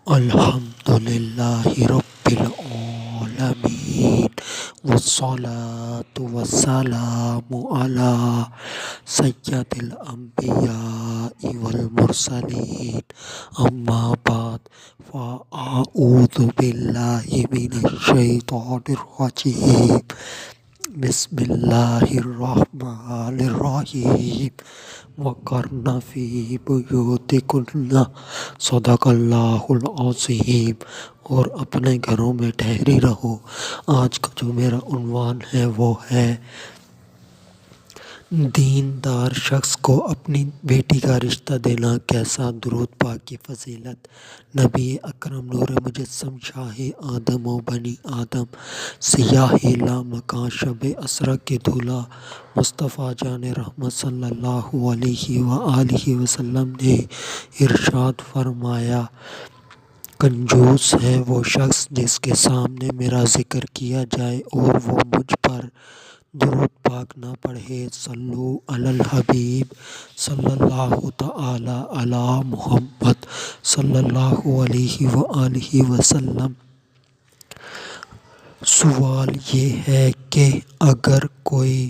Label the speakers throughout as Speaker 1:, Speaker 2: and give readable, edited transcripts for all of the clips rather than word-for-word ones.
Speaker 1: الحمدللہ رب العالمین والصلاة والسلام علی سید الانبیاء والمرسلین اما بعد فاعوذ باللہ من الشیطان الرجیم بسم اللہ الرحمن الرحیم وقرن فی بیوتکن صدق اللہ العظیم، اور اپنے گھروں میں ٹھہری رہو۔ آج کا جو میرا عنوان ہے وہ ہے دیندار شخص کو اپنی بیٹی کا رشتہ دینا کیسا۔ درود پاک کی فضیلت نبی اکرم نور مجسم شاہ آدم و بنی آدم سیاہ لامکاں شب اسرا کے دھولا مصطفیٰ جان رحمت صلی اللہ علیہ وآلہ وسلم نے ارشاد فرمایا، کنجوس ہے وہ شخص جس کے سامنے میرا ذکر کیا جائے اور وہ مجھ پر درود پاک نہ پڑھے۔ صلو علی الحبیب صلی اللہ تعالی علی محمد صلی اللہ علیہ وآلہ وسلم۔ سوال یہ ہے کہ اگر کوئی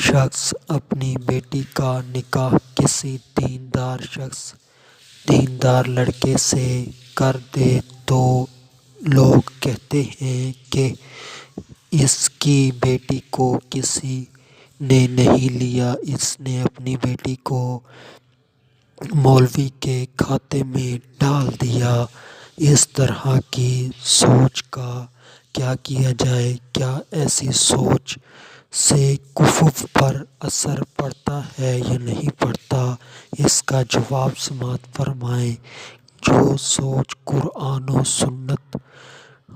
Speaker 1: شخص اپنی بیٹی کا نکاح کسی دیندار لڑکے سے کر دے تو لوگ کہتے ہیں کہ اس کی بیٹی کو کسی نے نہیں لیا، اس نے اپنی بیٹی کو مولوی کے کھاتے میں ڈال دیا۔ اس طرح کی سوچ کا کیا کیا جائے؟ کیا ایسی سوچ سے کفر پر اثر پڑتا ہے یا نہیں پڑتا؟ اس کا جواب سماعت فرمائیں۔ جو سوچ قرآن و سنت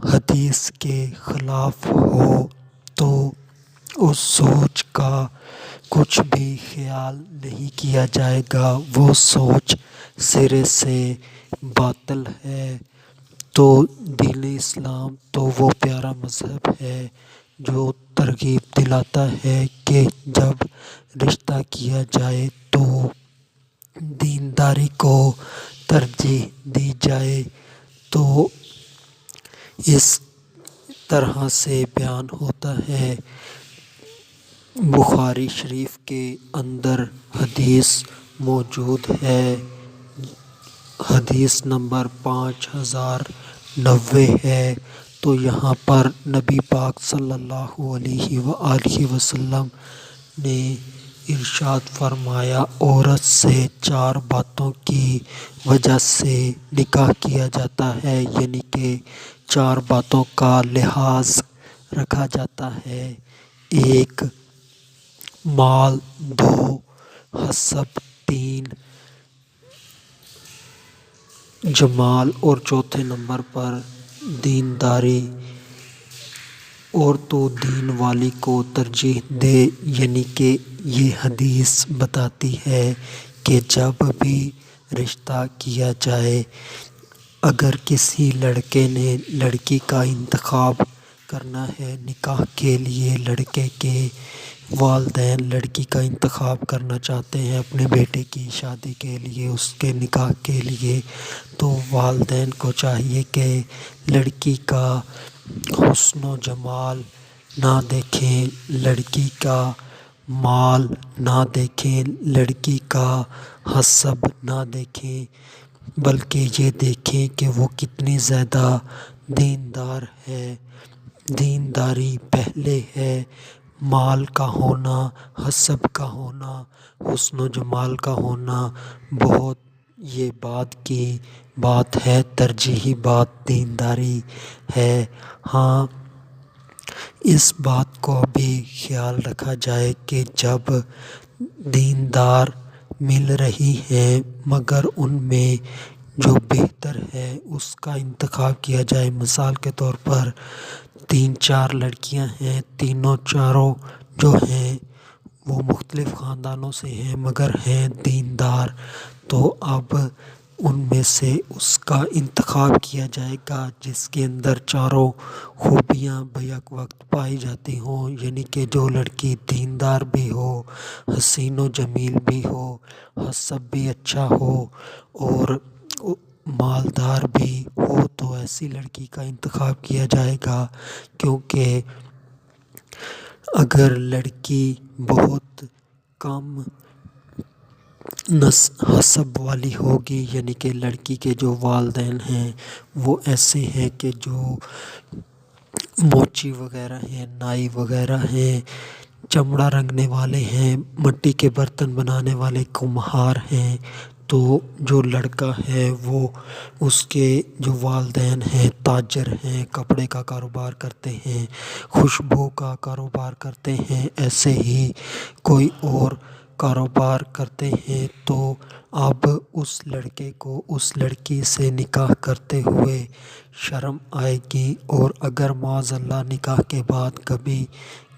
Speaker 1: حدیث کے خلاف ہو تو اس سوچ کا کچھ بھی خیال نہیں کیا جائے گا، وہ سوچ سرے سے باطل ہے۔ تو دین اسلام تو وہ پیارا مذہب ہے جو ترغیب دلاتا ہے کہ جب رشتہ کیا جائے تو دینداری کو ترجیح دی جائے۔ تو اس طرح سے بیان ہوتا ہے۔ بخاری شریف کے اندر حدیث موجود ہے، حدیث نمبر 5090 ہے۔ تو یہاں پر نبی پاک صلی اللہ علیہ وآلہ وسلم نے ارشاد فرمایا، عورت سے 4 باتوں کی وجہ سے نکاح کیا جاتا ہے، یعنی کہ 4 باتوں کا لحاظ رکھا جاتا ہے۔ 1 مال، 2 حسب، 3 جمال اور چوتھے نمبر پر دینداری۔ اور تو دین والی کو ترجیح دے، یعنی کہ یہ حدیث بتاتی ہے کہ جب بھی رشتہ کیا جائے، اگر کسی لڑکے نے لڑکی کا انتخاب کرنا ہے نکاح کے لیے، لڑکے کے والدین لڑکی کا انتخاب کرنا چاہتے ہیں اپنے بیٹے کی شادی کے لیے، اس کے نکاح کے لیے، تو والدین کو چاہیے کہ لڑکی کا حسن و جمال نہ دیکھیں، لڑکی کا مال نہ دیکھیں، لڑکی کا حسب نہ دیکھیں، بلکہ یہ دیکھیں کہ وہ کتنی زیادہ دیندار ہے۔ دینداری پہلے ہے، مال کا ہونا، حسب کا ہونا، حسن و جمال کا ہونا بہت یہ بعد کی بات ہے، ترجیحی بات دینداری ہے۔ ہاں، اس بات کو بھی خیال رکھا جائے کہ جب دیندار مل رہی ہیں مگر ان میں جو بہتر ہے اس کا انتخاب کیا جائے۔ مثال کے طور پر 3-4 لڑکیاں ہیں، چاروں جو ہیں وہ مختلف خاندانوں سے ہیں مگر ہیں دیندار، تو اب ان میں سے اس کا انتخاب کیا جائے گا جس کے اندر چاروں خوبیاں بیک وقت پائی جاتی ہوں، یعنی کہ جو لڑکی دیندار بھی ہو، حسین و جمیل بھی ہو، حسب بھی اچھا ہو، اور مالدار بھی ہو تو ایسی لڑکی کا انتخاب کیا جائے گا، کیونکہ اگر لڑکی بہت کم حسب والی ہوگی، یعنی کہ لڑکی کے جو والدین ہیں وہ ایسے ہیں کہ جو موچی وغیرہ ہیں، نائی وغیرہ ہیں، چمڑا رنگنے والے ہیں، مٹی کے برتن بنانے والے کمہار ہیں، تو جو لڑکا ہے وہ اس کے جو والدین ہیں تاجر ہیں، کپڑے کا کاروبار کرتے ہیں، خوشبو کا کاروبار کرتے ہیں، ایسے ہی کوئی اور کاروبار کرتے ہیں، تو اب اس لڑکے کو اس لڑکی سے نکاح کرتے ہوئے شرم آئے گی، اور اگر معاذ اللہ نکاح کے بعد کبھی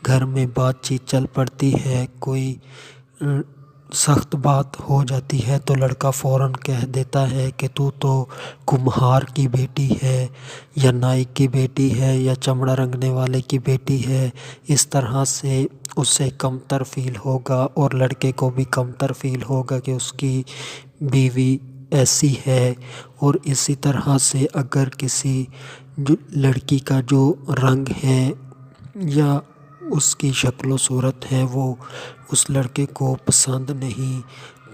Speaker 1: گھر میں بات چیت چل پڑتی ہے، کوئی سخت بات ہو جاتی ہے، تو لڑکا فوراً کہہ دیتا ہے کہ تو کمہار کی بیٹی ہے، یا نائی کی بیٹی ہے، یا چمڑا رنگنے والے کی بیٹی ہے۔ اس طرح سے اسے کمتر فیل ہوگا، اور لڑکے کو بھی کمتر فیل ہوگا کہ اس کی بیوی ایسی ہے۔ اور اسی طرح سے اگر کسی لڑکی کا جو رنگ ہے یا اس کی شکل و صورت ہے وہ اس لڑکے کو پسند نہیں،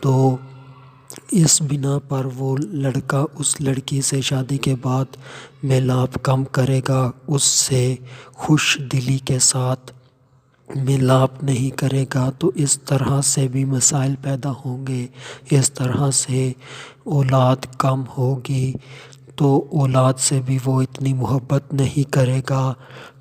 Speaker 1: تو اس بنا پر وہ لڑکا اس لڑکی سے شادی کے بعد میلاب کم کرے گا، اس سے خوش دلی کے ساتھ میلاب نہیں کرے گا، تو اس طرح سے بھی مسائل پیدا ہوں گے، اس طرح سے اولاد کم ہوگی، تو اولاد سے بھی وہ اتنی محبت نہیں کرے گا،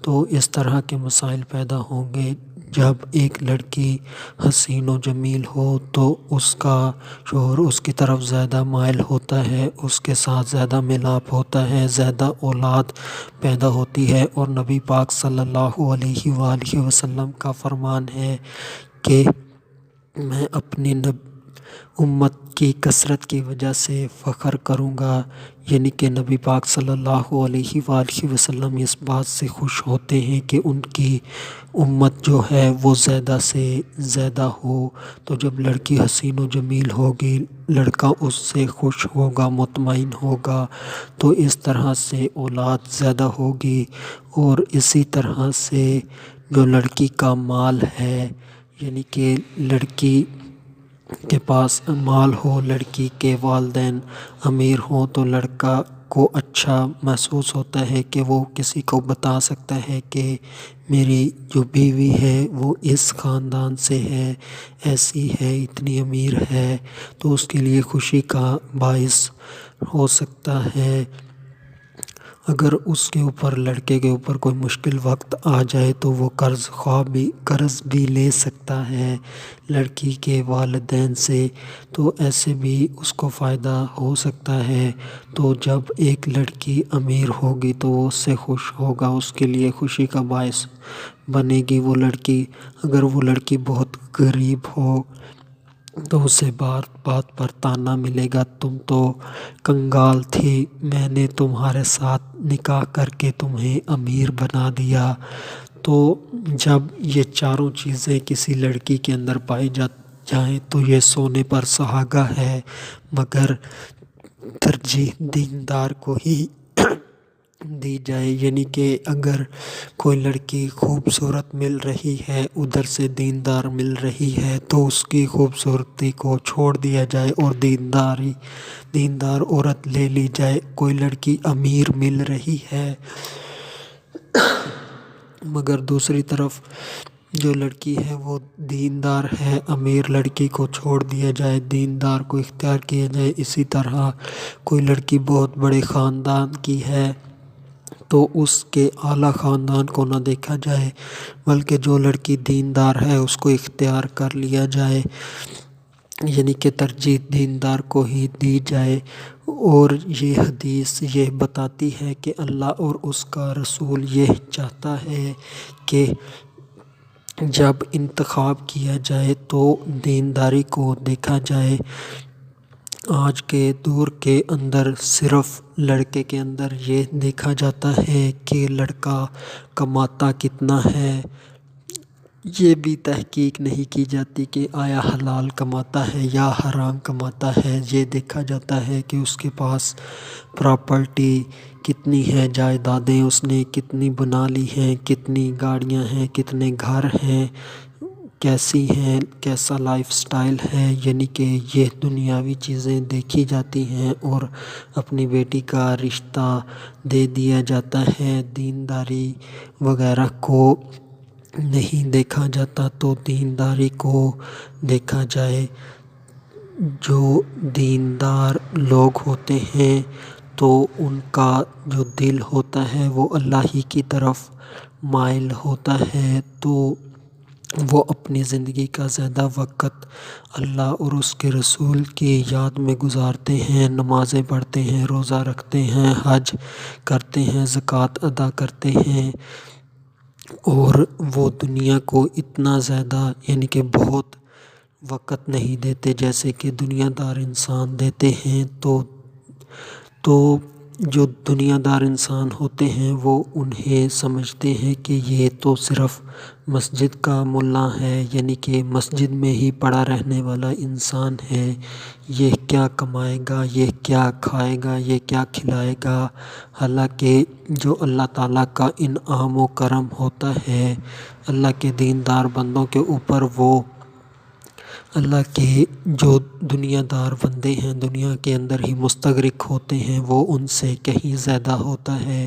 Speaker 1: تو اس طرح کے مسائل پیدا ہوں گے۔ جب ایک لڑکی حسین و جمیل ہو تو اس کا شوہر اس کی طرف زیادہ مائل ہوتا ہے، اس کے ساتھ زیادہ میلاب ہوتا ہے، زیادہ اولاد پیدا ہوتی ہے، اور نبی پاک صلی اللہ علیہ وآلہ وسلم کا فرمان ہے کہ میں اپنی امت کی کثرت کی وجہ سے فخر کروں گا، یعنی کہ نبی پاک صلی اللہ علیہ وآلہ وسلم اس بات سے خوش ہوتے ہیں کہ ان کی امت جو ہے وہ زیادہ سے زیادہ ہو، تو جب لڑکی حسین و جمیل ہوگی، لڑکا اس سے خوش ہوگا، مطمئن ہوگا، تو اس طرح سے اولاد زیادہ ہوگی۔ اور اسی طرح سے جو لڑکی کا مال ہے، یعنی کہ لڑکی کے پاس مال ہو، لڑکی کے والدین امیر ہوں، تو لڑکا کو اچھا محسوس ہوتا ہے کہ وہ کسی کو بتا سکتا ہے کہ میری جو بیوی ہے وہ اس خاندان سے ہے، ایسی ہے، اتنی امیر ہے، تو اس کے لیے خوشی کا باعث ہو سکتا ہے۔ اگر اس کے اوپر، لڑکے کے اوپر کوئی مشکل وقت آ جائے تو وہ قرض بھی لے سکتا ہے لڑکی کے والدین سے، تو ایسے بھی اس کو فائدہ ہو سکتا ہے۔ تو جب ایک لڑکی امیر ہوگی تو وہ اس سے خوش ہوگا، اس کے لیے خوشی کا باعث بنے گی وہ لڑکی۔ اگر وہ لڑکی بہت غریب ہو تو اسے بات بات پر طعنہ ملے گا، تم تو کنگال تھی، میں نے تمہارے ساتھ نکاح کر کے تمہیں امیر بنا دیا۔ تو جب یہ چاروں چیزیں کسی لڑکی کے اندر پائی جائیں تو یہ سونے پر سہاگا ہے، مگر ترجیح دیندار کو ہی دی جائے، یعنی کہ اگر کوئی لڑکی خوبصورت مل رہی ہے، ادھر سے دیندار مل رہی ہے، تو اس کی خوبصورتی کو چھوڑ دیا جائے اور دیندار عورت لے لی جائے۔ کوئی لڑکی امیر مل رہی ہے مگر دوسری طرف جو لڑکی ہے وہ دیندار ہے، امیر لڑکی کو چھوڑ دیا جائے، دیندار کو اختیار کیا جائے۔ اسی طرح کوئی لڑکی بہت بڑے خاندان کی ہے تو اس کے اعلیٰ خاندان کو نہ دیکھا جائے، بلکہ جو لڑکی دیندار ہے اس کو اختیار کر لیا جائے، یعنی کہ ترجیح دیندار کو ہی دی جائے۔ اور یہ حدیث یہ بتاتی ہے کہ اللہ اور اس کا رسول یہ چاہتا ہے کہ جب انتخاب کیا جائے تو دینداری کو دیکھا جائے۔ آج کے دور کے اندر صرف لڑکے کے اندر یہ دیکھا جاتا ہے کہ لڑکا کماتا کتنا ہے، یہ بھی تحقیق نہیں کی جاتی کہ آیا حلال کماتا ہے یا حرام کماتا ہے۔ یہ دیکھا جاتا ہے کہ اس کے پاس پراپرٹی کتنی ہے، جائیدادیں اس نے کتنی بنا لی ہیں، کتنی گاڑیاں ہیں، کتنے گھر ہیں، کیسی ہیں، کیسا لائف سٹائل ہے، یعنی کہ یہ دنیاوی چیزیں دیکھی جاتی ہیں اور اپنی بیٹی کا رشتہ دے دیا جاتا ہے۔ دینداری وغیرہ کو نہیں دیکھا جاتا۔ تو دینداری کو دیکھا جائے، جو دیندار لوگ ہوتے ہیں تو ان کا جو دل ہوتا ہے وہ اللہ ہی کی طرف مائل ہوتا ہے، تو وہ اپنی زندگی کا زیادہ وقت اللہ اور اس کے رسول کی یاد میں گزارتے ہیں، نمازیں پڑھتے ہیں، روزہ رکھتے ہیں، حج کرتے ہیں، زکوٰۃ ادا کرتے ہیں، اور وہ دنیا کو اتنا زیادہ یعنی کہ بہت وقت نہیں دیتے جیسے کہ دنیا دار انسان دیتے ہیں۔ تو جو دنیا دار انسان ہوتے ہیں وہ انہیں سمجھتے ہیں کہ یہ تو صرف مسجد کا ملا ہے، یعنی کہ مسجد میں ہی پڑا رہنے والا انسان ہے، یہ کیا کمائے گا، یہ کیا کھائے گا، یہ کیا کھلائے گا۔ حالانکہ جو اللہ تعالیٰ کا انعام و کرم ہوتا ہے اللہ کے دیندار بندوں کے اوپر، وہ اللہ کے جو دنیا دار بندے ہیں دنیا کے اندر ہی مستغرق ہوتے ہیں، وہ ان سے کہیں زیادہ ہوتا ہے۔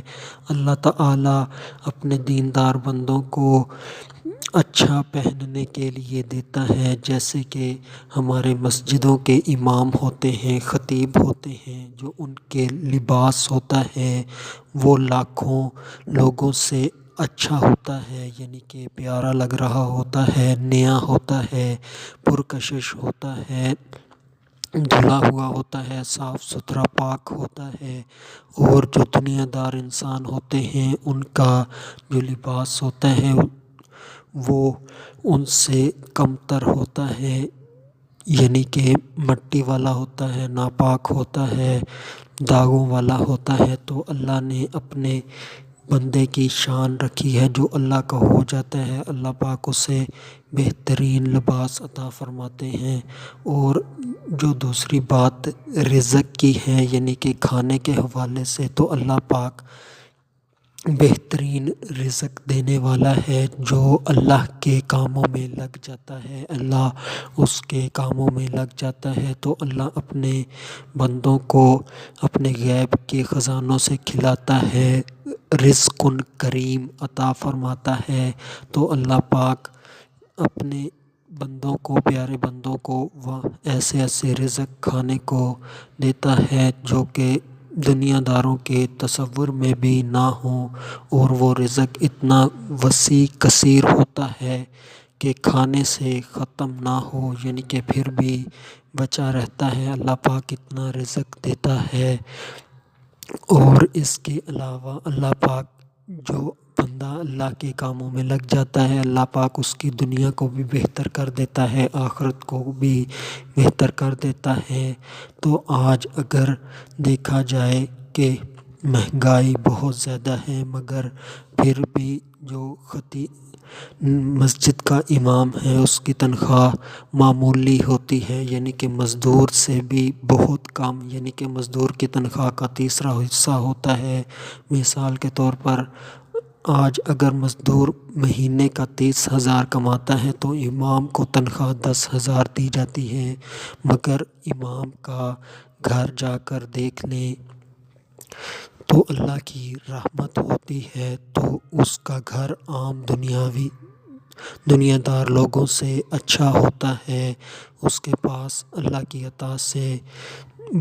Speaker 1: اللہ تعالیٰ اپنے دیندار بندوں کو اچھا پہننے کے لیے دیتا ہے، جیسے کہ ہمارے مسجدوں کے امام ہوتے ہیں، خطیب ہوتے ہیں، جو ان کے لباس ہوتا ہے وہ لاکھوں لوگوں سے اچھا ہوتا ہے، یعنی کہ پیارا لگ رہا ہوتا ہے، نیا ہوتا ہے، پرکشش ہوتا ہے، دھلا ہوا ہوتا ہے، صاف ستھرا پاک ہوتا ہے۔ اور جو دنیا دار انسان ہوتے ہیں ان کا جو لباس ہوتا ہے وہ ان سے کمتر ہوتا ہے، یعنی کہ مٹی والا ہوتا ہے، ناپاک ہوتا ہے، داغوں والا ہوتا ہے۔ تو اللہ نے اپنے بندے کی شان رکھی ہے، جو اللہ کا ہو جاتا ہے اللہ پاک اسے بہترین لباس عطا فرماتے ہیں۔ اور جو دوسری بات رزق کی ہے، یعنی کہ کھانے کے حوالے سے، تو اللہ پاک بہترین رزق دینے والا ہے۔ جو اللہ کے کاموں میں لگ جاتا ہے اللہ اس کے کاموں میں لگ جاتا ہے، تو اللہ اپنے بندوں کو اپنے غیب کے خزانوں سے کھلاتا ہے، رزق کریم عطا فرماتا ہے۔ تو اللہ پاک اپنے بندوں کو، پیارے بندوں کو وہ ایسے ایسے رزق کھانے کو دیتا ہے جو کہ دنیا داروں کے تصور میں بھی نہ ہوں، اور وہ رزق اتنا وسیع کثیر ہوتا ہے کہ کھانے سے ختم نہ ہو، یعنی کہ پھر بھی بچا رہتا ہے۔ اللہ پاک اتنا رزق دیتا ہے۔ اور اس کے علاوہ اللہ پاک جو بندہ اللہ کے کاموں میں لگ جاتا ہے اللہ پاک اس کی دنیا کو بھی بہتر کر دیتا ہے، آخرت کو بھی بہتر کر دیتا ہے۔ تو آج اگر دیکھا جائے کہ مہنگائی بہت زیادہ ہے، مگر پھر بھی جو مسجد کا امام ہے اس کی تنخواہ معمولی ہوتی ہے، یعنی کہ مزدور سے بھی بہت کم، یعنی کہ مزدور کی تنخواہ کا تیسرا حصہ ہوتا ہے۔ مثال کے طور پر آج اگر مزدور مہینے کا 30,000 کماتا ہے تو امام کو تنخواہ 10,000 دی جاتی ہے، مگر امام کا گھر جا کر دیکھ لیں تو اللہ کی رحمت ہوتی ہے، تو اس کا گھر عام دنیا دار لوگوں سے اچھا ہوتا ہے۔ اس کے پاس اللہ کی عطا سے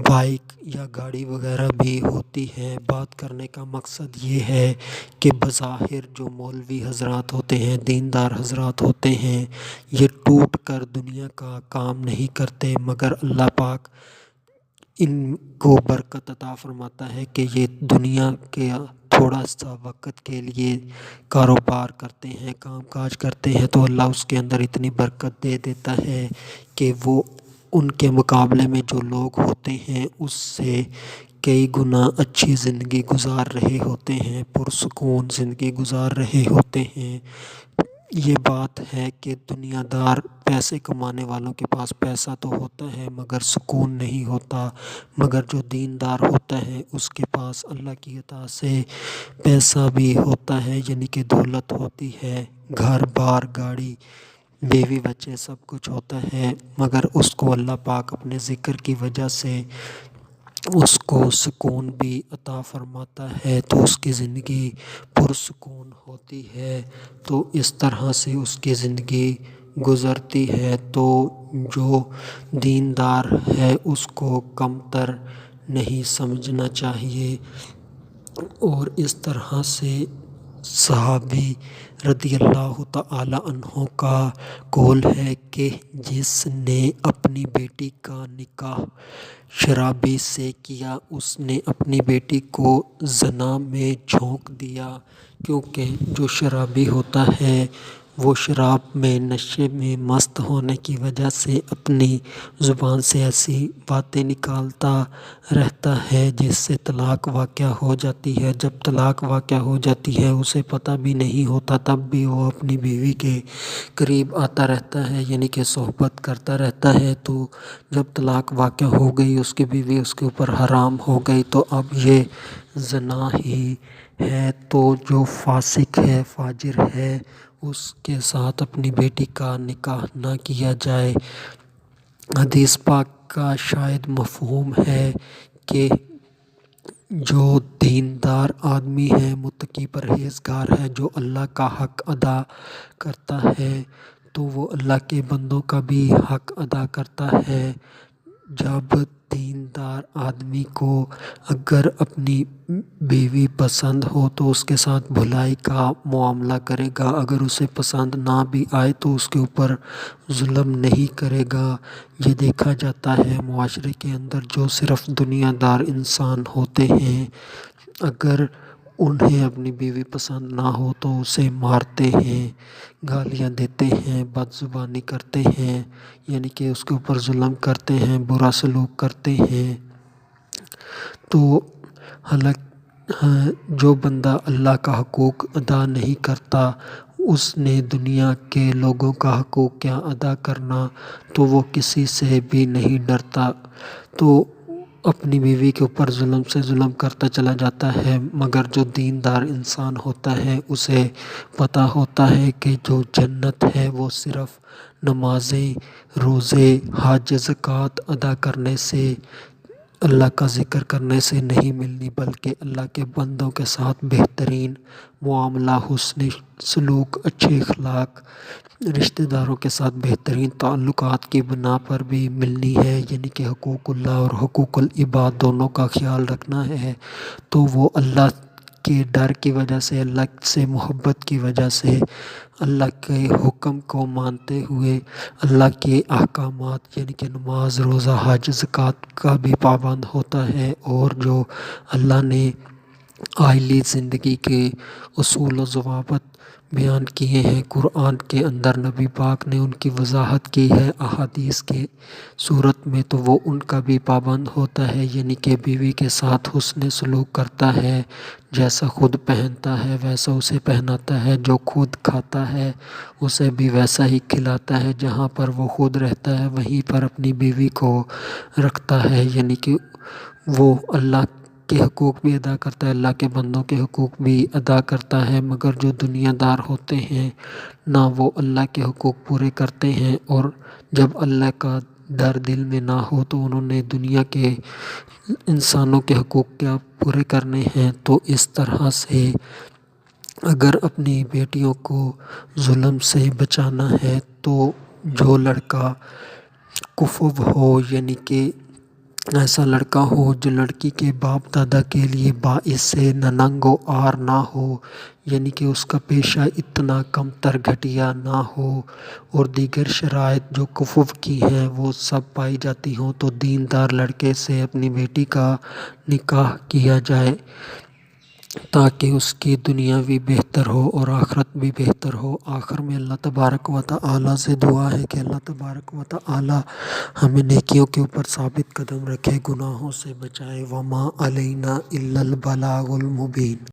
Speaker 1: بائک یا گاڑی وغیرہ بھی ہوتی ہے۔ بات کرنے کا مقصد یہ ہے کہ بظاہر جو مولوی حضرات ہوتے ہیں، دیندار حضرات ہوتے ہیں، یہ ٹوٹ کر دنیا کا کام نہیں کرتے، مگر اللہ پاک ان کو برکت عطا فرماتا ہے کہ یہ دنیا کے تھوڑا سا وقت کے لیے کاروبار کرتے ہیں، کام کاج کرتے ہیں، تو اللہ اس کے اندر اتنی برکت دے دیتا ہے کہ وہ ان کے مقابلے میں جو لوگ ہوتے ہیں اس سے کئی گنا اچھی زندگی گزار رہے ہوتے ہیں، پرسکون زندگی گزار رہے ہوتے ہیں۔ یہ بات ہے کہ دنیا دار پیسے کمانے والوں کے پاس پیسہ تو ہوتا ہے مگر سکون نہیں ہوتا، مگر جو دیندار ہوتا ہے اس کے پاس اللہ کی عطا سے پیسہ بھی ہوتا ہے، یعنی کہ دولت ہوتی ہے، گھر بار گاڑی بیوی بچے سب کچھ ہوتا ہے، مگر اس کو اللہ پاک اپنے ذکر کی وجہ سے اس کو سکون بھی عطا فرماتا ہے، تو اس کی زندگی پرسکون ہوتی ہے، تو اس طرح سے اس کی زندگی گزرتی ہے۔ تو جو دیندار ہے اس کو کمتر نہیں سمجھنا چاہیے، اور اس طرح سے صحابی رضی اللہ تعالی عنہ کا قول ہے کہ جس نے اپنی بیٹی کا نکاح شرابی سے کیا اس نے اپنی بیٹی کو زنا میں جھونک دیا، کیونکہ جو شرابی ہوتا ہے وہ شراب میں نشے میں مست ہونے کی وجہ سے اپنی زبان سے ایسی باتیں نکالتا رہتا ہے جس سے طلاق واقع ہو جاتی ہے۔ جب طلاق واقع ہو جاتی ہے اسے پتہ بھی نہیں ہوتا، تب بھی وہ اپنی بیوی کے قریب آتا رہتا ہے، یعنی کہ صحبت کرتا رہتا ہے، تو جب طلاق واقع ہو گئی اس کی بیوی اس کے اوپر حرام ہو گئی، تو اب یہ زنا ہی ہے۔ تو جو فاسق ہے، فاجر ہے، اس کے ساتھ اپنی بیٹی کا نکاح نہ کیا جائے۔ حدیث پاک کا شاید مفہوم ہے کہ جو دیندار آدمی ہے، متقی پرہیزگار ہے، جو اللہ کا حق ادا کرتا ہے تو وہ اللہ کے بندوں کا بھی حق ادا کرتا ہے۔ جب دیندار آدمی کو اگر اپنی بیوی پسند ہو تو اس کے ساتھ بھلائی کا معاملہ کرے گا، اگر اسے پسند نہ بھی آئے تو اس کے اوپر ظلم نہیں کرے گا۔ یہ دیکھا جاتا ہے معاشرے کے اندر جو صرف دنیا دار انسان ہوتے ہیں، اگر انہیں اپنی بیوی پسند نہ ہو تو اسے مارتے ہیں، گالیاں دیتے ہیں، بد زبانی کرتے ہیں، یعنی کہ اس کے اوپر ظلم کرتے ہیں، برا سلوک کرتے ہیں۔ تو جو بندہ اللہ کا حقوق ادا نہیں کرتا اس نے دنیا کے لوگوں کا حقوق کیا ادا کرنا، تو وہ کسی سے بھی نہیں ڈرتا، تو اپنی بیوی کے اوپر ظلم سے ظلم کرتا چلا جاتا ہے۔ مگر جو دیندار انسان ہوتا ہے اسے پتہ ہوتا ہے کہ جو جنت ہے وہ صرف نمازیں، روزے، حج، زکوٰۃ ادا کرنے سے، اللہ کا ذکر کرنے سے نہیں ملنی، بلکہ اللہ کے بندوں کے ساتھ بہترین معاملہ، حسن سلوک، اچھے اخلاق، رشتہ داروں کے ساتھ بہترین تعلقات کی بنا پر بھی ملنی ہے، یعنی کہ حقوق اللہ اور حقوق العباد دونوں کا خیال رکھنا ہے۔ تو وہ اللہ کے ڈر کی وجہ سے، اللہ سے محبت کی وجہ سے، اللہ کے حکم کو مانتے ہوئے اللہ کے احکامات یعنی کہ نماز، روزہ، حج، زکوٰۃ کا بھی پابند ہوتا ہے، اور جو اللہ نے آئلی زندگی کے اصول و ضوابط بیان کیے ہیں قرآن کے اندر، نبی پاک نے ان کی وضاحت کی ہے احادیث کے صورت میں، تو وہ ان کا بھی پابند ہوتا ہے، یعنی کہ بیوی کے ساتھ حسن سلوک کرتا ہے، جیسا خود پہنتا ہے ویسا اسے پہناتا ہے، جو خود کھاتا ہے اسے بھی ویسا ہی کھلاتا ہے، جہاں پر وہ خود رہتا ہے وہیں پر اپنی بیوی کو رکھتا ہے، یعنی کہ وہ اللہ کے حقوق بھی ادا کرتا ہے، اللہ کے بندوں کے حقوق بھی ادا کرتا ہے۔ مگر جو دنیا دار ہوتے ہیں نہ وہ اللہ کے حقوق پورے کرتے ہیں، اور جب اللہ کا ڈر دل میں نہ ہو تو انہوں نے دنیا کے انسانوں کے حقوق کیا پورے کرنے ہیں۔ تو اس طرح سے اگر اپنی بیٹیوں کو ظلم سے بچانا ہے تو جو لڑکا کفو ہو، یعنی کہ ایسا لڑکا ہو جو لڑکی کے باپ دادا کے لیے باعث ننگ و عار نہ ہو، یعنی کہ اس کا پیشہ اتنا کم تر گھٹیا نہ ہو، اور دیگر شرائط جو کفو کی ہیں وہ سب پائی جاتی ہوں، تو دیندار لڑکے سے اپنی بیٹی کا نکاح کیا جائے تاکہ اس کی دنیا بھی بہتر ہو اور آخرت بھی بہتر ہو۔ آخر میں اللہ تبارک و تعالی سے دعا ہے کہ اللہ تبارک و تعالی ہمیں نیکیوں کے اوپر ثابت قدم رکھے، گناہوں سے بچائے۔ وما علینا الا البلاغ المبین۔